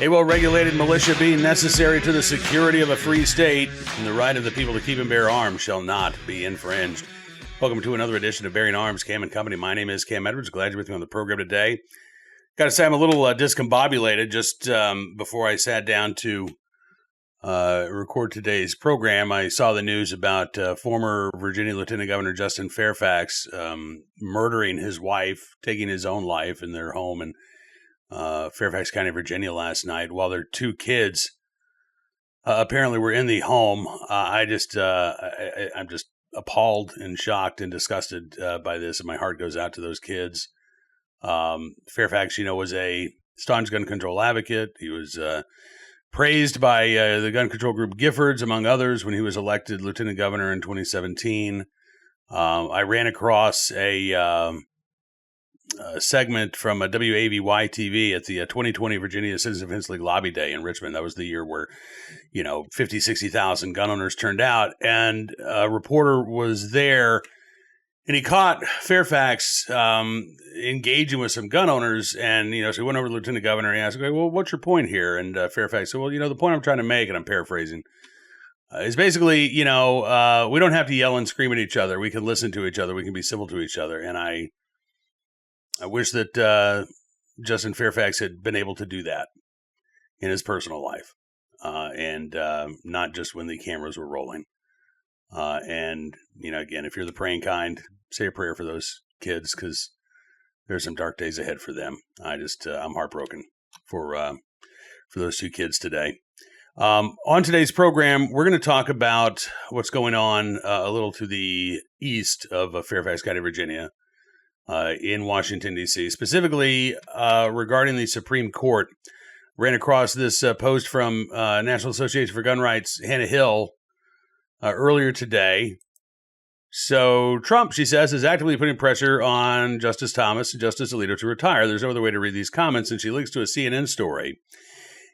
A well-regulated militia being necessary to the security of a free state, and the right of the people to keep and bear arms shall not be infringed. Welcome to another edition of Bearing Arms, Cam and Company. My name is Cam Edwards. Glad you're with me on the program today. Got to say, I'm a little discombobulated just before I sat down to record today's program. I saw the news about former Virginia Lieutenant Governor Justin Fairfax murdering his wife, taking his own life in their home in Fairfax County, Virginia last night, while their two kids apparently were in the home. I'm just appalled and shocked and disgusted by this, and my heart goes out to those kids. Fairfax, was a staunch gun control advocate. He was praised by the gun control group Giffords, among others, when he was elected lieutenant governor in 2017. I ran across a segment from a WAVY-TV at the 2020 Virginia Citizens Defense League Lobby Day in Richmond. That was the year where, 50, 60,000 gun owners turned out. And a reporter was there, and he caught Fairfax engaging with some gun owners. And, so he went over to the lieutenant governor and asked, okay, well, what's your point here? And Fairfax said, well, the point I'm trying to make, and I'm paraphrasing, is basically, we don't have to yell and scream at each other. We can listen to each other. We can be civil to each other. And I wish that Justin Fairfax had been able to do that in his personal life, and not just when the cameras were rolling. And, again, if you're the praying kind, say a prayer for those kids, because there's some dark days ahead for them. I'm heartbroken for those two kids today. On today's program, we're going to talk about what's going on a little to the east of Fairfax County, Virginia, in Washington, D.C., specifically regarding the Supreme Court. Ran across this post from National Association for Gun Rights, Hannah Hill, earlier today. So Trump, she says, is actively putting pressure on Justice Thomas and Justice Alito to retire. There's no other way to read these comments, and she links to a CNN story.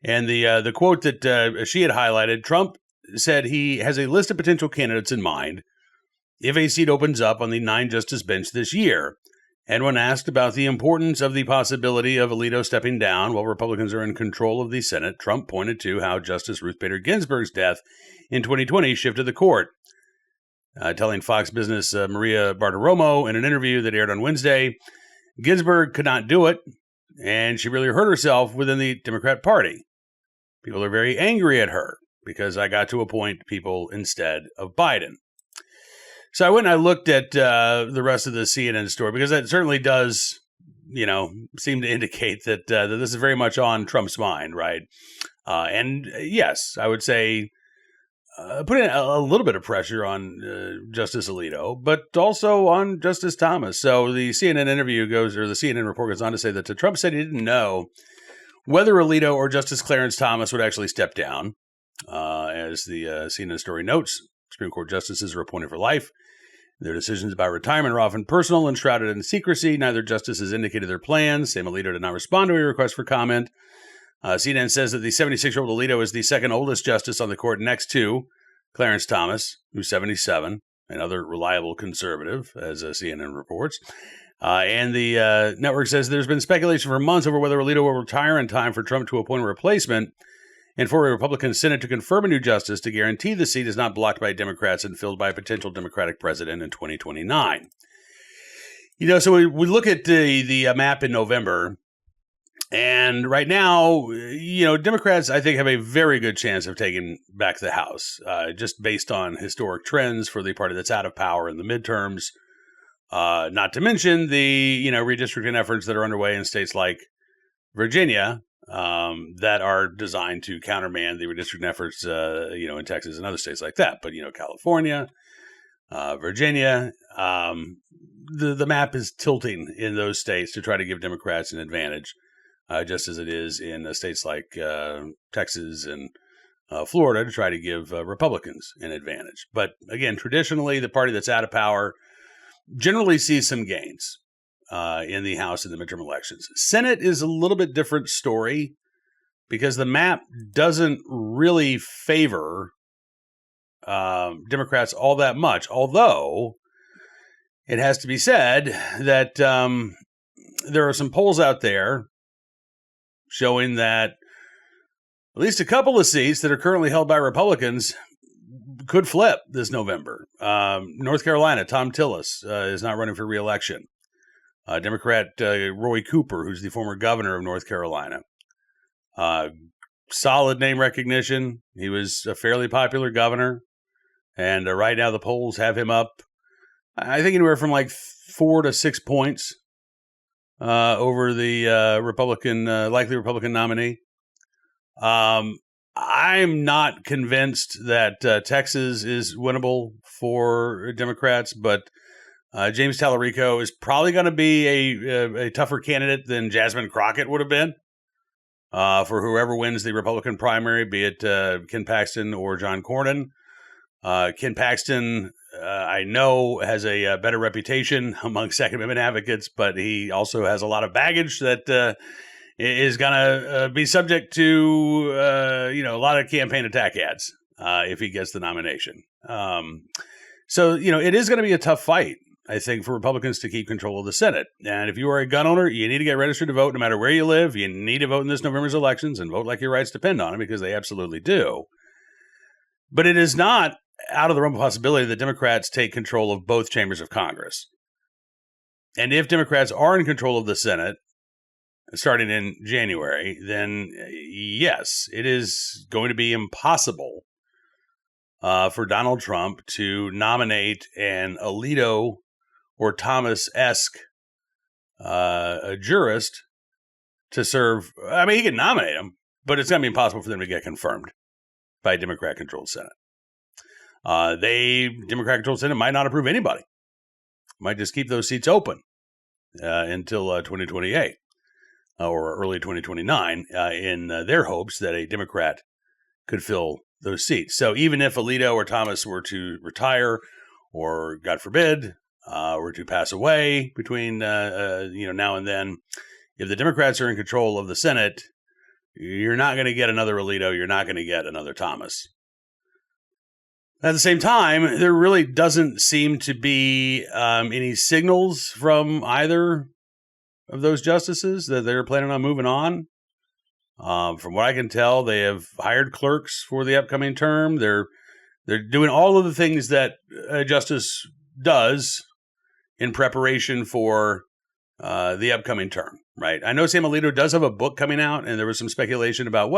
And the quote that she had highlighted, Trump said he has a list of potential candidates in mind if a seat opens up on the 9-justice bench this year. And when asked about the importance of the possibility of Alito stepping down while Republicans are in control of the Senate, Trump pointed to how Justice Ruth Bader Ginsburg's death in 2020 shifted the court. Telling Fox Business Maria Bartiromo in an interview that aired on Wednesday, Ginsburg could not do it, and she really hurt herself within the Democrat Party. People are very angry at her because I got to appoint people instead of Biden. So I went and I looked at the rest of the CNN story, because that certainly does, seem to indicate that this is very much on Trump's mind, right? And yes, I would say putting a little bit of pressure on Justice Alito, but also on Justice Thomas. So the CNN the CNN report goes on to say that Trump said he didn't know whether Alito or Justice Clarence Thomas would actually step down. As the CNN story notes, Supreme Court justices are appointed for life. Their decisions about retirement are often personal and shrouded in secrecy. Neither justice has indicated their plans. Sam Alito did not respond to a request for comment. CNN says that the 76-year-old Alito is the second oldest justice on the court, next to Clarence Thomas, who's 77, another reliable conservative, as CNN reports. And the network says there's been speculation for months over whether Alito will retire in time for Trump to appoint a replacement, and for a Republican Senate to confirm a new justice to guarantee the seat is not blocked by Democrats and filled by a potential Democratic president in 2029. So we look at the map in November, and right now, Democrats, I think, have a very good chance of taking back the House, just based on historic trends for the party that's out of power in the midterms, not to mention the, redistricting efforts that are underway in states like Virginia, that are designed to countermand the redistricting efforts, in Texas and other states like that. But, California, Virginia, the map is tilting in those states to try to give Democrats an advantage, just as it is in states like Texas and Florida to try to give Republicans an advantage. But again, traditionally, the party that's out of power generally sees some gains in the House in the midterm elections. Senate is a little bit different story, because the map doesn't really favor Democrats all that much, although it has to be said that there are some polls out there showing that at least a couple of seats that are currently held by Republicans could flip this November. North Carolina, Tom Tillis is not running for re-election. Democrat Roy Cooper, who's the former governor of North Carolina. Solid name recognition. He was a fairly popular governor. And right now the polls have him up, I think, anywhere from like 4 to 6 points over the likely Republican nominee. I'm not convinced that Texas is winnable for Democrats, but James Tallarico is probably going to be a tougher candidate than Jasmine Crockett would have been for whoever wins the Republican primary, be it Ken Paxton or John Cornyn. Ken Paxton, I know, has a better reputation among Second Amendment advocates, but he also has a lot of baggage that is going to be subject to, a lot of campaign attack ads if he gets the nomination. So, it is going to be a tough fight, I think, for Republicans to keep control of the Senate. And if you are a gun owner, you need to get registered to vote no matter where you live. You need to vote in this November's elections and vote like your rights depend on it, because they absolutely do. But it is not out of the realm of possibility that Democrats take control of both chambers of Congress. And if Democrats are in control of the Senate, starting in January, then yes, it is going to be impossible for Donald Trump to nominate an Alito or Thomas-esque a jurist to serve. I mean, he can nominate them, but it's going to be impossible for them to get confirmed by a Democrat-controlled Senate. Democrat-controlled Senate might not approve anybody. Might just keep those seats open until 2028 or early 2029 in their hopes that a Democrat could fill those seats. So even if Alito or Thomas were to retire or, God forbid, were to pass away between now and then, if the Democrats are in control of the Senate, you're not going to get another Alito. You're not going to get another Thomas. At the same time, there really doesn't seem to be any signals from either of those justices that they're planning on moving on. From what I can tell, they have hired clerks for the upcoming term. They're doing all of the things that a justice does in preparation for the upcoming term, right? I know Sam Alito does have a book coming out, and there was some speculation about,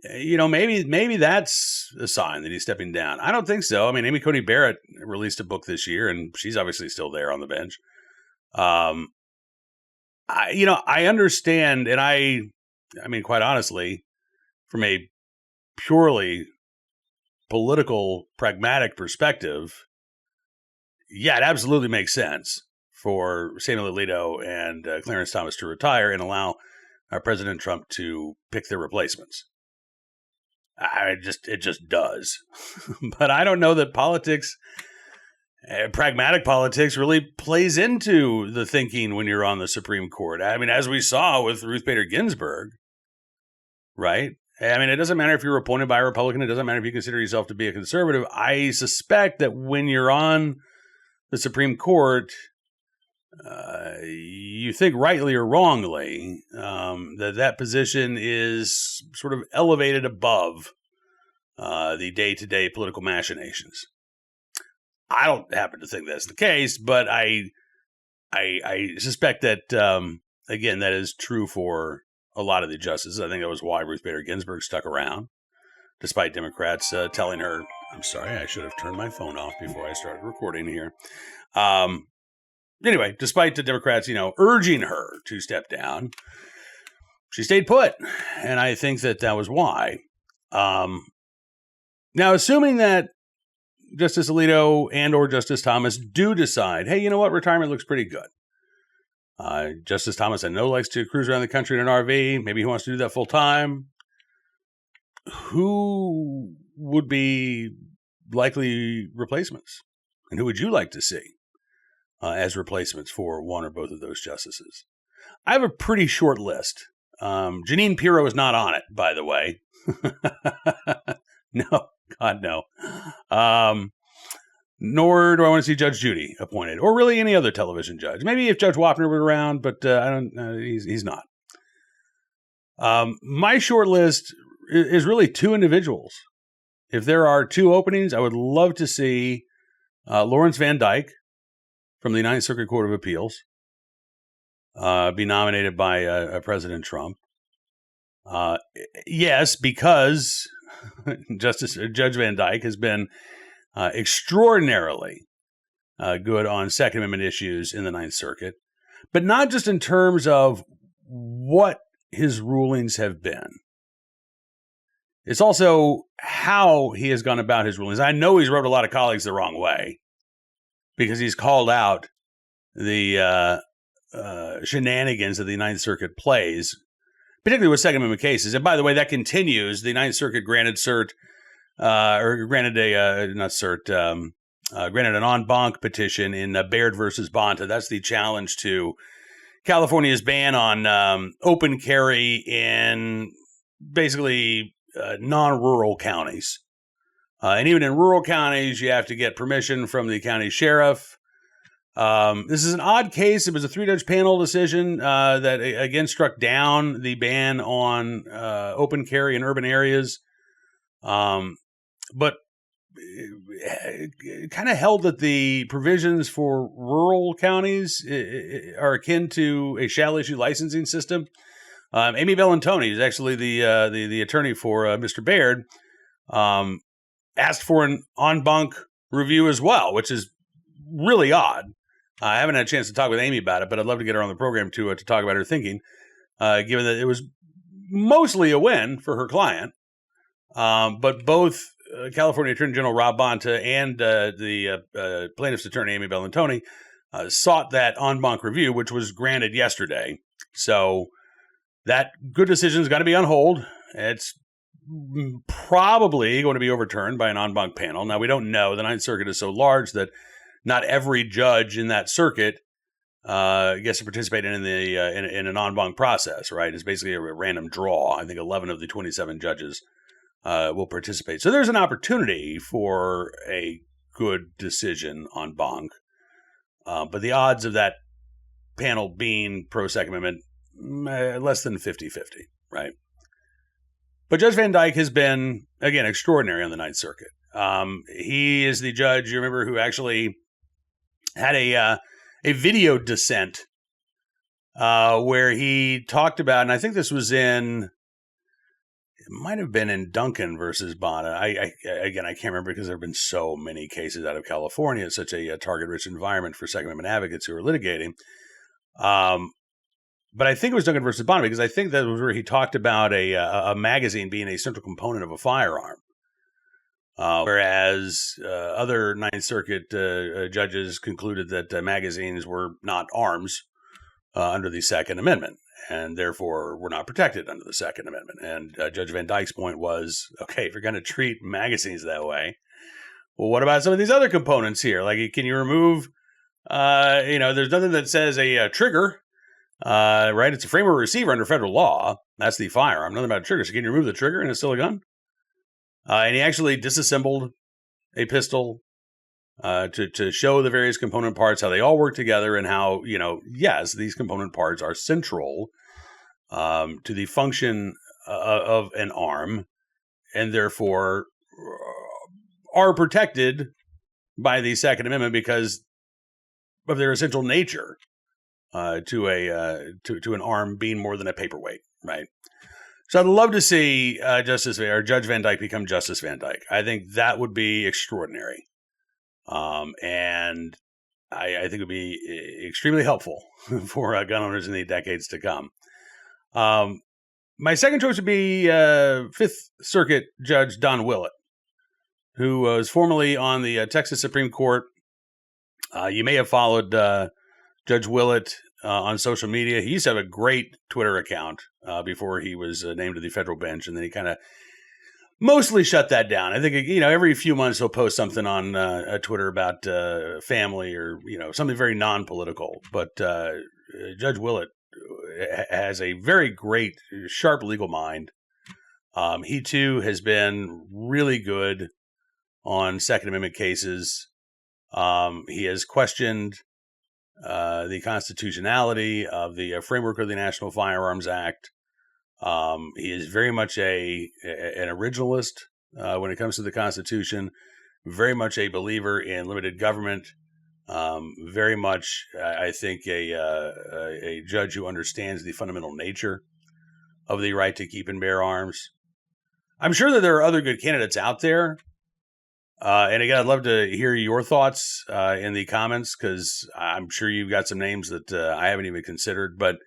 maybe that's a sign that he's stepping down. I don't think so. I mean, Amy Coney Barrett released a book this year, and she's obviously still there on the bench. I understand, and I mean, quite honestly, from a purely political, pragmatic perspective, yeah, it absolutely makes sense for Samuel Alito and Clarence Thomas to retire and allow President Trump to pick their replacements. It just does. But I don't know that politics, pragmatic politics, really plays into the thinking when you're on the Supreme Court. I mean, as we saw with Ruth Bader Ginsburg, right? I mean, it doesn't matter if you're appointed by a Republican. It doesn't matter if you consider yourself to be a conservative. I suspect that when you're on the Supreme Court, you think rightly or wrongly that position is sort of elevated above the day-to-day political machinations. I don't happen to think that's the case, but I suspect that, again, that is true for a lot of the justices. I think that was why Ruth Bader Ginsburg stuck around, despite Democrats telling her, I'm sorry, I should have turned my phone off before I started recording here. Anyway, despite the Democrats, urging her to step down, she stayed put. And I think that was why. Now, assuming that Justice Alito and or Justice Thomas do decide, hey, you know what, retirement looks pretty good. Justice Thomas, I know, likes to cruise around the country in an RV. Maybe he wants to do that full time. Who would be likely replacements? And who would you like to see as replacements for one or both of those justices? I have a pretty short list. Jeanine Pirro is not on it, by the way. No, God, no. Nor do I want to see Judge Judy appointed, or really any other television judge. Maybe if Judge Wapner were around, but I don't. He's not. My short list is really two individuals. If there are two openings, I would love to see Lawrence Van Dyke from the Ninth Circuit Court of Appeals be nominated by President Trump. Yes, because Judge Van Dyke has been extraordinarily good on Second Amendment issues in the Ninth Circuit, but not just in terms of what his rulings have been. It's also how he has gone about his rulings. I know he's rubbed a lot of colleagues the wrong way because he's called out the shenanigans that the Ninth Circuit plays, particularly with Second Amendment cases. And by the way, that continues. The Ninth Circuit granted cert, granted an en banc petition in Baird versus Bonta. That's the challenge to California's ban on open carry in basically non-rural counties. And even in rural counties, you have to get permission from the county sheriff. This is an odd case. It was a 3-judge panel decision that, again, struck down the ban on open carry in urban areas. But kind of held that the provisions for rural counties are akin to a shall issue licensing system. Amy Bellantoni is actually the attorney for Mr. Baird, asked for an en banc review as well, which is really odd. I haven't had a chance to talk with Amy about it, but I'd love to get her on the program to talk about her thinking, given that it was mostly a win for her client. But both California Attorney General Rob Bonta and the plaintiff's attorney, Amy Bellantoni, sought that en banc review, which was granted yesterday. So that good decision is going to be on hold. It's probably going to be overturned by an en banc panel. Now, we don't know. The Ninth Circuit is so large that not every judge in that circuit gets to participate in an en banc process, right? It's basically a random draw. I think 11 of the 27 judges will participate. So there's an opportunity for a good decision en banc. But the odds of that panel being pro-Second Amendment, less than 50-50, right? But Judge Van Dyke has been, again, extraordinary on the Ninth Circuit. He is the judge, you remember, who actually had a video dissent where he talked about, and I think this was it might have been in Duncan versus Bonta. I can't remember because there have been so many cases out of California. It's such a target-rich environment for Second Amendment advocates who are litigating. But I think it was Duncan versus Bonta because I think that was where he talked about a magazine being a central component of a firearm. Whereas other Ninth Circuit judges concluded that magazines were not arms under the Second Amendment, and therefore were not protected under the Second Amendment. And Judge Van Dyke's point was, okay, if you're going to treat magazines that way, well, what about some of these other components here? Like, can you remove, there's nothing that says a trigger, right? It's a frame or receiver under federal law. That's the firearm. Nothing about a trigger. So can you remove the trigger and it's still a gun? And he actually disassembled a pistol to show the various component parts, how they all work together, and how, yes, these component parts are central to the function of an arm, and therefore are protected by the Second Amendment because of their essential nature to an arm being more than a paperweight, right? So I'd love to see Judge Van Dyke become Justice Van Dyke. I think that would be extraordinary. And I think it would be extremely helpful for gun owners in the decades to come. My second choice would be Fifth Circuit Judge Don Willett, who was formerly on the Texas Supreme Court. You may have followed Judge Willett on social media. He used to have a great Twitter account before he was named to the federal bench, and then he kind of mostly shut that down. I think, every few months he'll post something on Twitter about family or, something very non-political. But Judge Willett has a very great, sharp legal mind. He, too, has been really good on Second Amendment cases. He has questioned the constitutionality of the framework of the National Firearms Act. He is very much an originalist when it comes to the Constitution, very much a believer in limited government, very much, I think, a judge who understands the fundamental nature of the right to keep and bear arms. I'm sure that there are other good candidates out there. And again, I'd love to hear your thoughts in the comments, because I'm sure you've got some names that I haven't even considered. But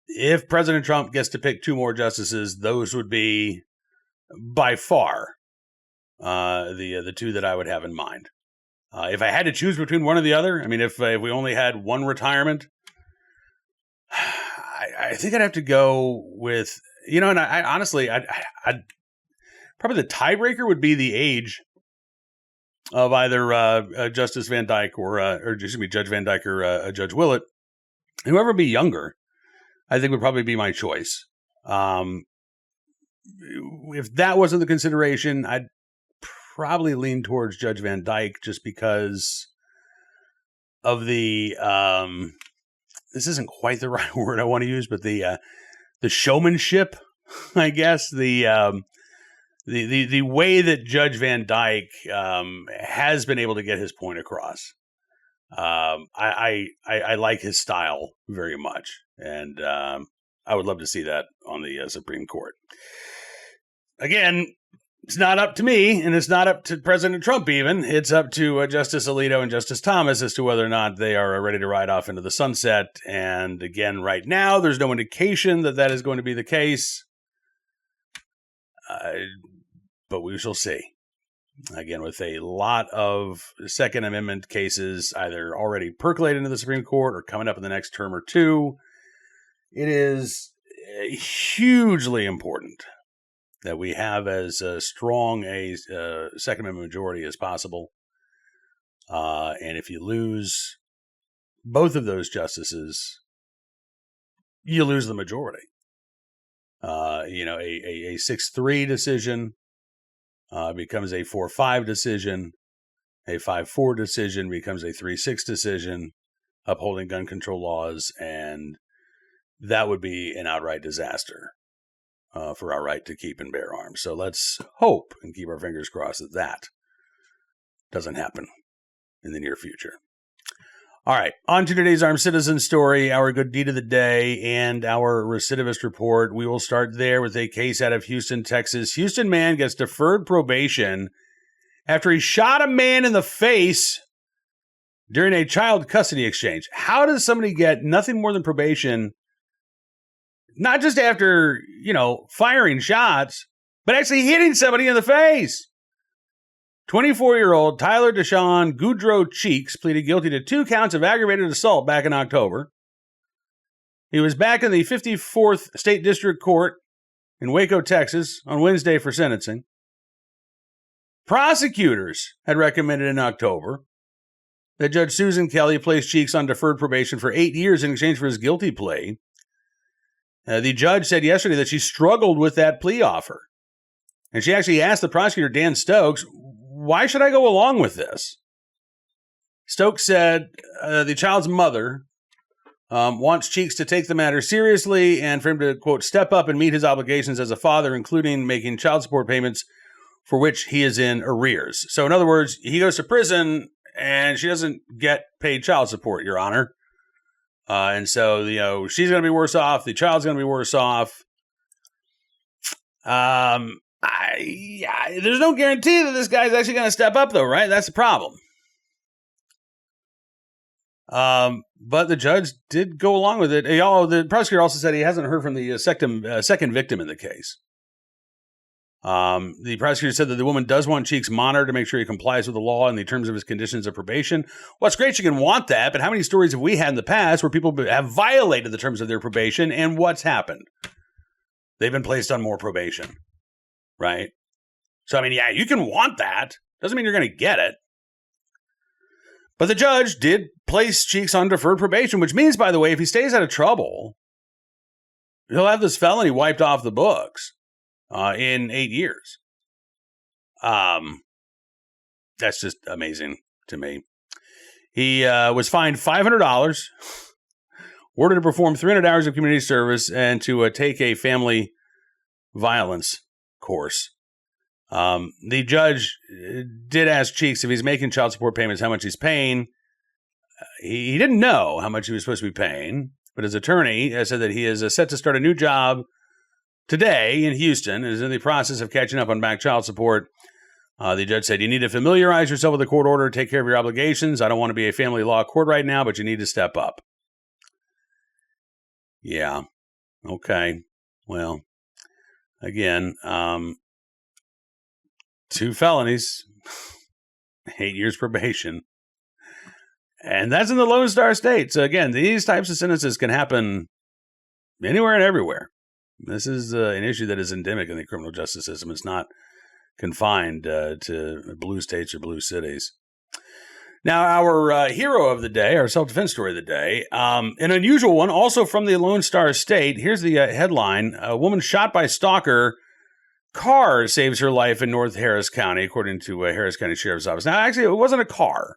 if President Trump gets to pick 2 more justices, those would be by far the 2 that I would have in mind. If I had to choose between one or the other, I mean, if we only had one retirement, I think I'd have to go with, and I honestly, I'd probably the tiebreaker would be the age of either Justice Van Dyke or Judge Van Dyke or Judge Willett. Whoever would be younger, I think would probably be my choice. If that wasn't the consideration, I'd probably lean towards Judge Van Dyke, just because of the this isn't quite the right word I want to use, but the showmanship, I guess, the way that Judge Van Dyke has been able to get his point across. I like his style very much, and I would love to see that on the Supreme Court. Again, it's not up to me, and it's not up to President Trump even. It's up to Justice Alito and Justice Thomas as to whether or not they are ready to ride off into the sunset. And again, right now, there's no indication that is going to be the case. But we shall see. Again, with a lot of Second Amendment cases either already percolated into the Supreme Court or coming up in the next term or 2, it is hugely important that we have as strong a Second Amendment majority as possible. And if you lose both of those justices, you lose the majority. A 6-3 decision becomes a 4-5 decision. A 5-4 decision becomes a 3-6 decision, upholding gun control laws, and that would be an outright disaster for our right to keep and bear arms. So let's hope and keep our fingers crossed that doesn't happen in the near future. All right, on to today's Armed Citizen story, our good deed of the day, and our recidivist report. We will start there with a case out of Houston, Texas. Houston man gets deferred probation after he shot a man in the face during a child custody exchange. How does somebody get nothing more than probation, not just after, firing shots, but actually hitting somebody in the face? 24-year-old Tyler Deshaun Goudreau Cheeks pleaded guilty to 2 counts of aggravated assault back in October. He was back in the 54th State District Court in Waco, Texas, on Wednesday for sentencing. Prosecutors had recommended in October that Judge Susan Kelly place Cheeks on deferred probation for 8 years in exchange for his guilty plea. The judge said yesterday that she struggled with that plea offer. And she actually asked the prosecutor, Dan Stokes, why should I go along with this? Stokes said the child's mother wants Cheeks to take the matter seriously and for him to, quote, step up and meet his obligations as a father, including making child support payments for which he is in arrears. So in other words, he goes to prison and she doesn't get paid child support, Your Honor. And so, she's going to be worse off. The child's going to be worse off. There's no guarantee that this guy's actually going to step up, though, right? That's the problem. But the judge did go along with it. The prosecutor also said he hasn't heard from the second victim in the case. The prosecutor said that the woman does want Cheeks monitored to make sure he complies with the law and the terms of his conditions of probation. Well, it's great you can want that, but how many stories have we had in the past where people have violated the terms of their probation, and what's happened? They've been placed on more probation, right? So, you can want that. Doesn't mean you're going to get it. But the judge did place Cheeks on deferred probation, which means, by the way, if he stays out of trouble, he'll have this felony wiped off the books in 8 years. That's just amazing to me. He was fined $500, ordered to perform 300 hours of community service and to take a family violence course. The judge did ask Cheeks if he's making child support payments, how much he's paying. He didn't know how much he was supposed to be paying, but his attorney said that he is set to start a new job today in Houston and is in the process of catching up on back child support. The judge said, you need to familiarize yourself with the court order, take care of your obligations. I don't want to be a family law court right now, but you need to step up. Yeah. Okay. Well, again, 2 felonies, 8 years probation. And that's in the Lone Star State. So again, these types of sentences can happen anywhere and everywhere. This is an issue that is endemic in the criminal justice system. It's not confined to blue states or blue cities. Now, our hero of the day, our self-defense story of the day, an unusual one, also from the Lone Star State. Here's the headline. A woman shot by stalker. Car saves her life in North Harris County, according to Harris County Sheriff's Office. Now, actually, it wasn't a car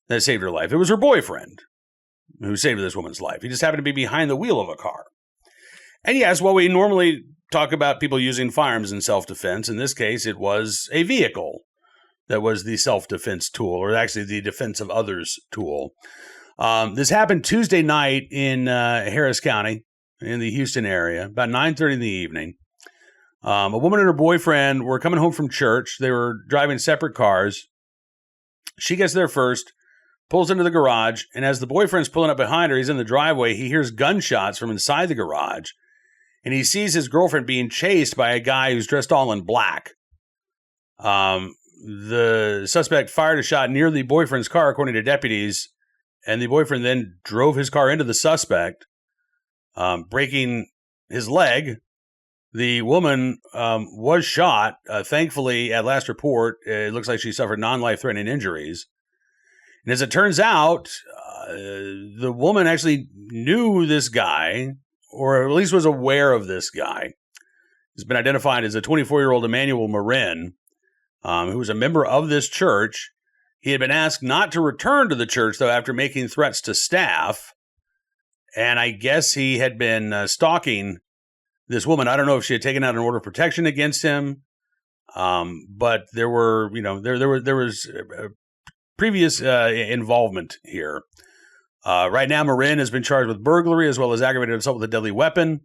that saved her life. It was her boyfriend who saved this woman's life. He just happened to be behind the wheel of a car. And yes, while we normally talk about people using firearms in self-defense, in this case, it was a vehicle that was the self-defense tool, or actually the defense of others tool. This happened Tuesday night in Harris County in the Houston area, about 9:30 in the evening. A woman and her boyfriend were coming home from church. They were driving separate cars. She gets there first, pulls into the garage, and as the boyfriend's pulling up behind her, he's in the driveway, he hears gunshots from inside the garage, and he sees his girlfriend being chased by a guy who's dressed all in black. The suspect fired a shot near the boyfriend's car, according to deputies, and the boyfriend then drove his car into the suspect, breaking his leg. The woman was shot. Thankfully, at last report, it looks like she suffered non-life-threatening injuries. And as it turns out, the woman actually knew this guy, or at least was aware of this guy. He's been identified as a 24-year-old Emmanuel Marin, who was a member of this church. He had been asked not to return to the church, though, after making threats to staff. And I guess he had been stalking this woman. I don't know if she had taken out an order of protection against him, but there were, there was previous involvement here. Right now, Marin has been charged with burglary as well as aggravated assault with a deadly weapon.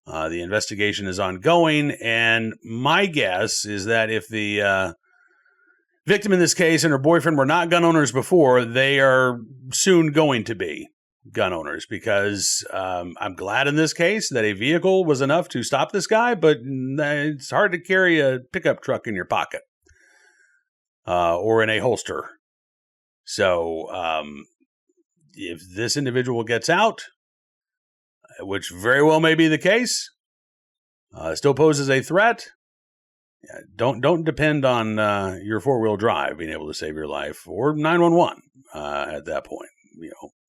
The investigation is ongoing, and my guess is that if the victim in this case and her boyfriend were not gun owners before, they are soon going to be gun owners, because I'm glad in this case that a vehicle was enough to stop this guy, but it's hard to carry a pickup truck in your pocket or in a holster. So if this individual gets out, which very well may be the case, still poses a threat, don't depend on your four-wheel drive being able to save your life, or 911 at that point,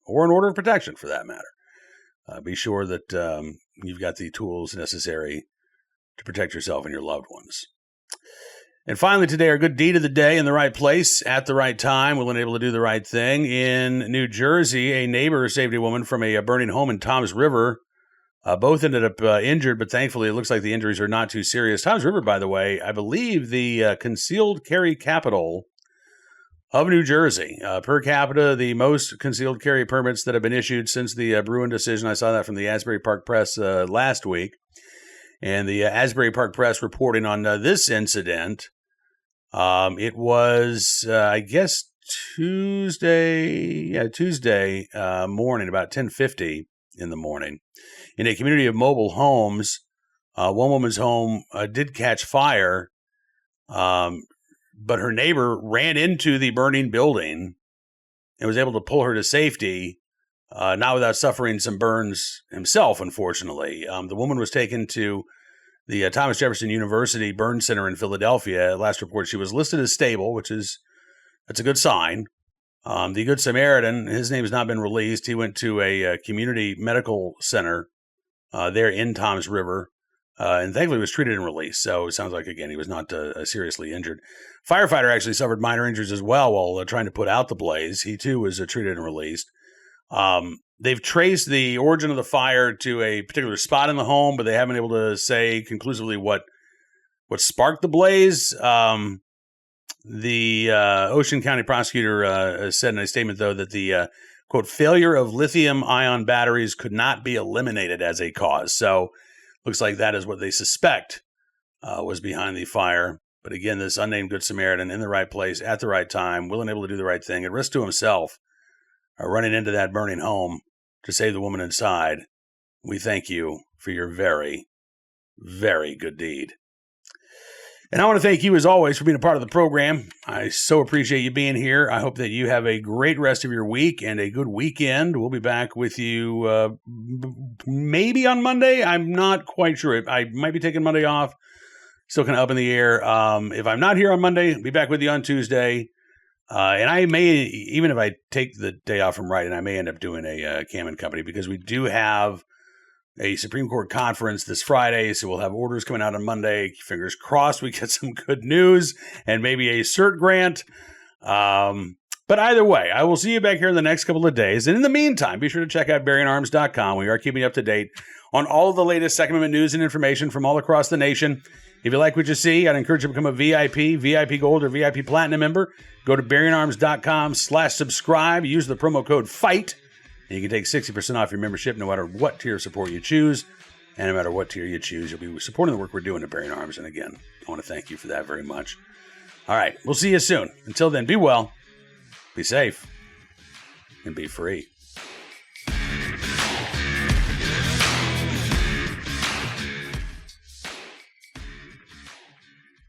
or an order of protection for that matter. Be sure that you've got the tools necessary to protect yourself and your loved ones. And finally today, our good deed of the day, in the right place at the right time, willing and able to do the right thing. In New Jersey, a neighbor saved a woman from a burning home in Toms River. Both ended up injured, but thankfully it looks like the injuries are not too serious. Toms River, by the way, I believe the concealed carry capital of New Jersey. Per capita, the most concealed carry permits that have been issued since the Bruin decision. I saw that from the Asbury Park Press last week. And the Asbury Park Press reporting on this incident. It was, I guess, Tuesday morning, about 10:50 in the morning, in a community of mobile homes. One woman's home did catch fire, but her neighbor ran into the burning building and was able to pull her to safety, not without suffering some burns himself, unfortunately. The woman was taken to the Thomas Jefferson University Burn Center in Philadelphia. At last report, she was listed as stable, that's a good sign. The Good Samaritan, his name has not been released. He went to a community medical center there in Toms River, and thankfully was treated and released. So it sounds like, again, he was not seriously injured. Firefighter actually suffered minor injuries as well while trying to put out the blaze. He, too, was treated and released. They've traced the origin of the fire to a particular spot in the home, but they haven't been able to say conclusively what sparked the blaze. The Ocean County prosecutor said in a statement, though, that the, quote, failure of lithium-ion batteries could not be eliminated as a cause. So looks like that is what they suspect was behind the fire. But again, this unnamed Good Samaritan in the right place at the right time, willing and able to do the right thing, at risk to himself, running into that burning home to save the woman inside. We thank you for your very, very good deed. And I want to thank you, as always, for being a part of the program. I so appreciate you being here. I hope that you have a great rest of your week and a good weekend. We'll be back with you maybe on Monday. I'm not quite sure. I might be taking Monday off. Still kind of up in the air. If I'm not here on Monday, I'll be back with you on Tuesday. And I may, even if I take the day off from writing, I may end up doing a Cam and Company, because we do have a Supreme Court conference this Friday, so we'll have orders coming out on Monday. Fingers crossed we get some good news and maybe a cert grant. But either way, I will see you back here in the next couple of days. And in the meantime, be sure to check out BerrianArms.com. We are keeping you up to date on all of the latest Second Amendment news and information from all across the nation. If you like what you see, I'd encourage you to become a VIP Gold, or VIP Platinum member. Go to BerrianArms.com/subscribe. Use the promo code FIGHT. And you can take 60% off your membership no matter what tier of support you choose. And no matter what tier you choose, you'll be supporting the work we're doing at Berrien Arms. And again, I want to thank you for that very much. All right, we'll see you soon. Until then, be well, be safe, and be free.